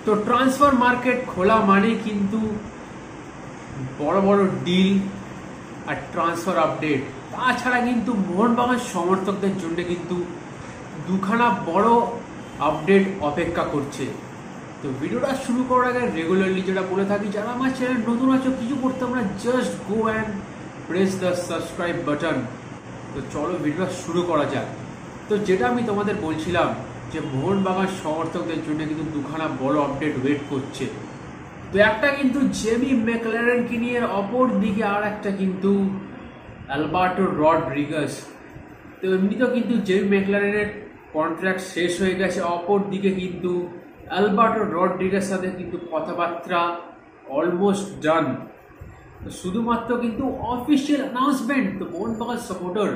তো transfer market খোলা মানে কিন্তু বড় বড় ডিল আর ট্রান্সফার আপডেট। তাছাড়া কিন্তু মোহনবাগান সমর্থকদের জন্য কিন্তু দুখানা বড় আপডেট অপেক্ষা করছে। তো ভিডিওটা শুরু করার আগে রেগুলারলি যেটা বলে থাকি, যারা আমার চ্যানেল নতুন আছো কিছু করতে আমরা just go and press the subscribe button. তো চলো ভিডিওটা শুরু করা যাক। তো যেটা আমি তোমাদের বলছিলাম যে মোহনবাগান সমর্থকদের জন্য কিন্তু দুখানা বড় আপডেট ওয়েট করছে। তো একটা কিন্তু জেমি ম্যাকলারেনকে নিয়ে, অপর দিকে আর একটা কিন্তু অ্যালবার্টো রড্রিগেজ। তো এমনিতেও কিন্তু জেমি ম্যাকলারেনের কন্ট্রাক্ট শেষ হয়ে গেছে, অপর দিকে কিন্তু অ্যালবার্টো রড্রিগেজের সাথে কিন্তু কথাবার্তা অলমোস্ট ডান। তো শুধুমাত্র কিন্তু অফিসিয়াল অ্যানাউন্সমেন্ট, তো মোহনবাগান সাপোর্টার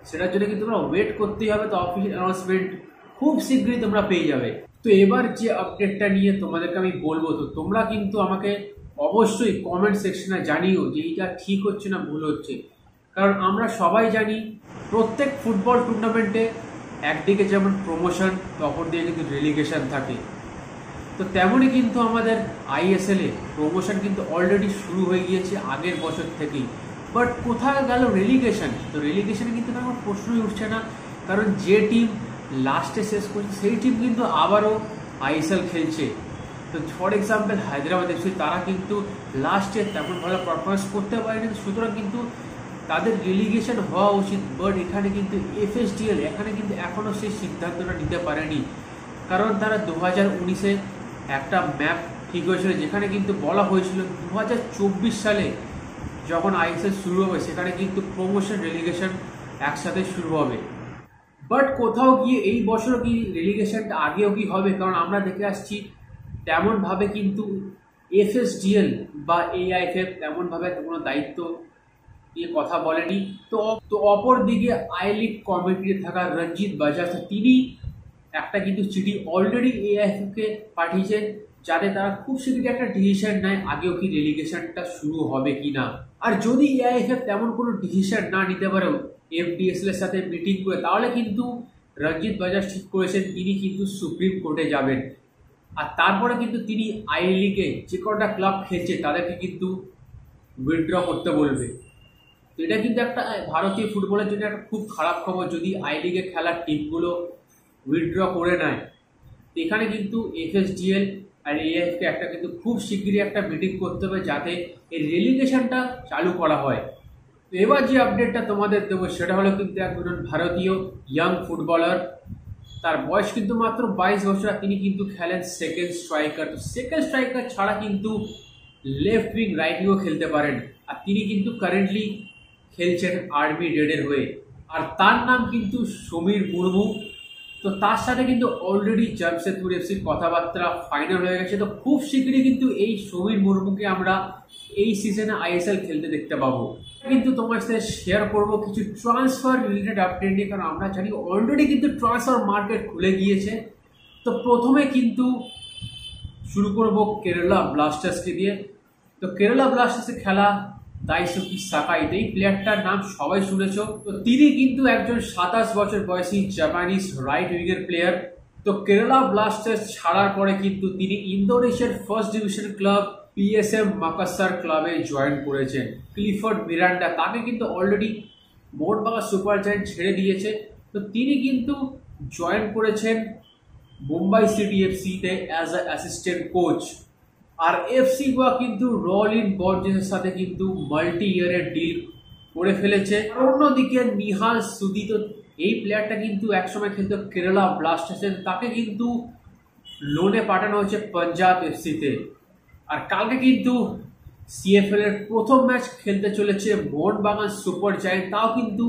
সেটার জন্য কিন্তু তোমরা ওয়েট করতেই হবে। তো অফিসিয়াল অ্যানাউন্সমেন্ট খুব শীঘ্রই তোমরা পেয়ে যাবে। তো এবার যে আপডেটটা নিয়ে তোমাদেরকে আমি বলবো, তো তোমরা কিন্তু আমাকে অবশ্যই কমেন্ট সেকশনে জানিও যে এইটা ঠিক হচ্ছে না ভুল হচ্ছে। কারণ আমরা সবাই জানি প্রত্যেক ফুটবল টুর্নামেন্টে একদিকে যেমন প্রমোশন, তো অপর দিকে কিন্তু রেলিগেশন থাকে। তো তেমনই কিন্তু আমাদের আইএসএলে প্রমোশন কিন্তু অলরেডি শুরু হয়ে গিয়েছে আগের বছর থেকেই। বাট কোথায় গেল রেলিগেশন? তো রেলিগেশনে কিন্তু আমার প্রশ্নই উঠছে না, কারণ যে টিম লাস্টে শেষ করছে সেই টিম কিন্তু আবারও আইএসএল খেলছে। তো ফর এক্সাম্পল হায়দ্রাবাদ এফসি, তারা কিন্তু লাস্টে তেমন ভালো পারফরমেন্স করতে পারেনি, সুতরাং কিন্তু তাদের রেলিগেশন হওয়া উচিত। বাট এখানে কিন্তু এফএসডিএল এখানে কিন্তু এখনও সেই সিদ্ধান্তটা নিতে পারেনি, কারণ তারা 2019-এ একটা ম্যাপ ঠিক হয়েছিল, যেখানে কিন্তু বলা হয়েছিল 2024 সালে যখন আইএসএল শুরু হবে সেখানে কিন্তু প্রমোশন রেলিগেশন একসাথে শুরু হবে। বাট কোথাও গিয়ে এই বছরও কি রেলিগেশনটা আগেও কি হবে? কারণ আমরা দেখে আসছি তেমনভাবে কিন্তু এফএসডিএল বা এআইএফএফ তেমনভাবে কোনো দায়িত্ব নিয়ে কথা বলেনি। তো অপর দিকে আই লিগ কমিটিতে থাকা রঞ্জিত বাজাজ, তিনি একটা কিন্তু চিঠি অলরেডি এআইএফএফকে পাঠিয়েছেন, যাতে তারা খুব শীঘ্রই একটা ডিসিশন নেয় আগেও কি রেলিগেশনটা শুরু হবে কি না। আর যদি এআইএফএফ তেমন কোনো ডিসিশন না নিতে পারেও এফডিএসএল এর সাথে মিটিং করে, তাহলে কিন্তু রঞ্জিত বাজাজ ঠিক করেছেন তিনি কিন্তু সুপ্রিম কোর্টে যাবেন। আর তারপরে কিন্তু তিনি আই লিগে যে কটা ক্লাব খেলছে তাদেরকে কিন্তু উইথড্র করতে বলবে। তো এটা কিন্তু একটা ভারতীয় ফুটবলের জন্য একটা খুব খারাপ খবর যদি আই লিগে খেলার টিমগুলো উইথড্র করে নেয়। তো এখানে কিন্তু এফএসডিএল আর এআইএফকে একটা কিন্তু খুব শীঘ্রই একটা মিটিং করতে হবে, যাতে এই রেলিগেশনটা চালু করা হয়। তো এবার যে আপডেটটা তোমাদের দেবো সেটা হলো কিন্তু একজন ভারতীয় ইয়াং ফুটবলার, তার বয়স কিন্তু মাত্র 22 বছর, তিনি কিন্তু খেলেন সেকেন্ড স্ট্রাইকার। তো সেকেন্ড স্ট্রাইকার ছাড়া কিন্তু লেফট উইং রাইট উইংও খেলতে পারেন, আর তিনি কিন্তু কারেন্টলি খেলছেন আর্মি রেডের হয়ে, আর তার নাম কিন্তু সমীর মুর্মু। তো তার সাথে কিন্তু অলরেডি জামশেদপুর এফসির কথাবার্তা ফাইনাল হয়ে গেছে। তো খুব শীঘ্রই কিন্তু এই সমীর মুর্মুকে আমরা এই সিজনে আইএসএল খেলতে দেখতে পাবো। কিন্তু তোমার সাথে শেয়ার করবো কিছু ট্রান্সফার রিলেটেড আপডেট নিয়ে, কারণ আমরা জানি অলরেডি কিন্তু ট্রান্সফার মার্কেট খুলে গিয়েছে। তো প্রথমে কিন্তু শুরু করব কেরালা ব্লাস্টার্সকে দিয়ে। তো কেরালা ব্লাস্টার্সে খেলা দাইসুকি সাকাই, এই প্লেয়ারটার নাম সবাই শুনেছ। তো তিনি কিন্তু একজন 27 বছর বয়সী জাপানিজ রাইট উইংয়ের প্লেয়ার। তো কেরালা ব্লাস্টার্স ছাড়ার পরে কিন্তু তিনি ইন্দোনেশিয়ার ফার্স্ট ডিভিশন ক্লাব পিএসএম মাকাসার ক্লাবে জয়েন করেছেন। ক্লিফোর্ড মিরান্ডা তাকে কিন্তু অলরেডি মোহনবাগান সুপার জায়ান্ট ছেড়ে দিয়েছে। তো তিনি কিন্তু জয়েন করেছেন মুম্বাই সিটি এফসিতে অ্যাজ আ অ্যাসিস্ট্যান্ট কোচ। আর এফসি গোয়া কিন্তু রলিন বর্জেসের সাথে কিন্তু মাল্টি ইয়ারের ডিল করে ফেলেছে। অন্যদিকে নিহাল সুদি, তো এই প্লেয়ারটা কিন্তু একসময় খেলতো কেরালা ব্লাস্টার্সে, তাকে কিন্তু লোনে পাঠানো হয়েছে পাঞ্জাব এফসিতে। আর কালকে কিন্তু সিএফএল এর প্রথম ম্যাচ খেলতে চলেছে মোহনবাগান সুপার জায়ান্ট, তাও কিন্তু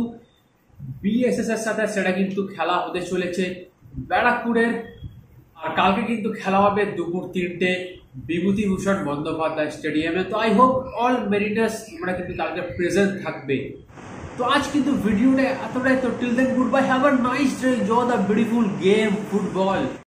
বিএসএস এর সাথে, সেটা কিন্তু খেলা হতে চলেছে ব্যারাকপুরের। আর কালকে কিন্তু খেলা হবে দুপুর 3টে বিভূতিভূষণ বন্দ্যোপাধ্যায় স্টেডিয়ামে। তো আই হোপ অল মেরিনার্স তোমরা কিন্তু কালকে প্রেজেন্ট থাকবে। তো আজ কিন্তু ভিডিওটা এতটাই। তো till then good bye, have a nice day, enjoy the beautiful game football.